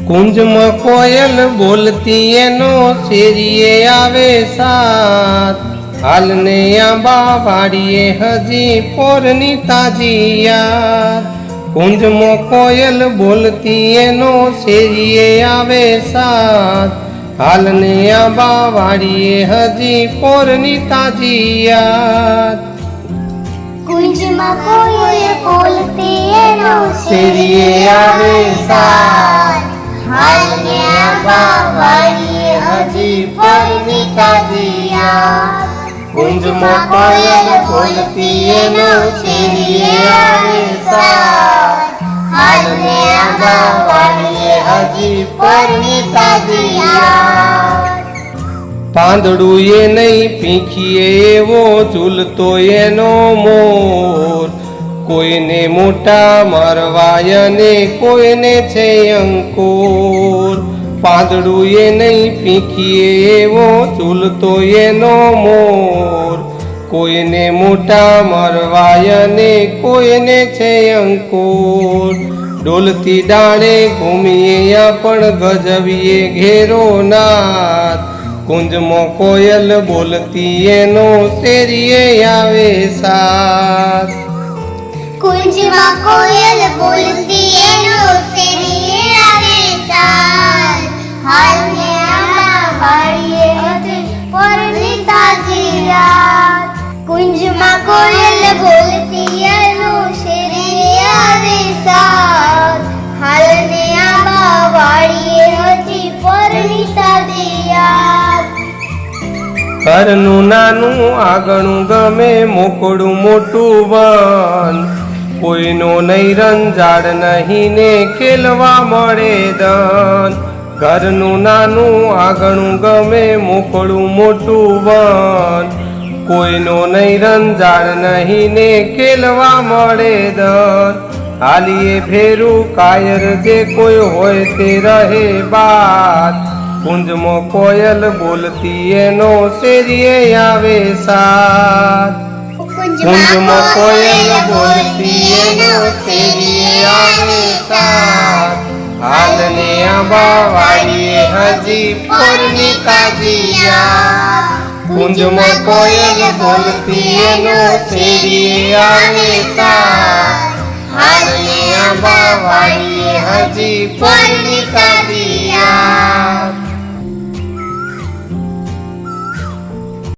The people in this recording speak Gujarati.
કુંજમાં કોયલ બોલતી એનો શેરીએ આવે સાથ, હાલને આંબા વાડીએ હજી પોરની તાજી યાદ। કુંજમાં કોયલ બોલતી એનો શેરીએ આવે સાથ, હાલને આંબા વાડીએ હજી પોરની તાજી યાદ। કુંજમાં કોયલ બોલતી એનો શેરીએ આવે સાથ, હાલને આંબા વાડીએ હજી પોરની તાજી યાદ। કુંજમાં કોયલ બોલતી એનો શેરીએ આવે સાથ, હાલને આંબા વાડીએ હજી પોરની તાજી યાદ। પાંદડું એ નહીં પીંખીએ એવો ઝૂલતો એનો મોર, કોઈને મોટા મારવાય ને કોઈને છે અંકોર। પાંદડું એ નહીં પીંખીએ એવો ઝૂલતો એનો મોર, કોઈને મોટા મારવાય ને કોઈને છે અંકોર। ડોલતી ડાળે ઘૂમીએ પણ ગજવીએ ઘેરો નાદ, કુંજમાં કોયલ બોલતી એનો શેરીએ આવે સાથ। કુંજમાં કોયલ બોલતી એનો શેરીએ આવે સાથ, હાલને આંબા વાડીએ હજી પોરની તાજી યાદ। કુંજમાં કોયલ બોલતી એનો શેરીએ આવે સાથ, હાલને આંબા વાડીએ હજી પોરની તાજી યાદ। ઘરનું નાનું આંગણું ગમે મોકળું મોટું વન, કોઈનો નહીં રંજાડ નહીં ને ખેલવા મળે દન। ઘરનું નાનું આંગણું ગમે મોકળું મોટું વન, કોઈનો નહીં રંજાડ નહીં ને ખેલવા મળે દન। હાલીએ ભેરું કાયર જે કોઈ હોય તે રહે બાદ, કુંજમાં કોયલ બોલતી એનો શેરીએ આવે સાથ। કુંજમાં કોયલ બોલતી એનો શેરીએ આવે સાથ, હાલને આંબા વાડીએ હજી પોરની તાજી યાદ। કુંજમાં કોયલ બોલતી એનો શેરીએ આવે સાથ, હાલને આંબા વાડીએ હજી પોરની તાજી યાદ।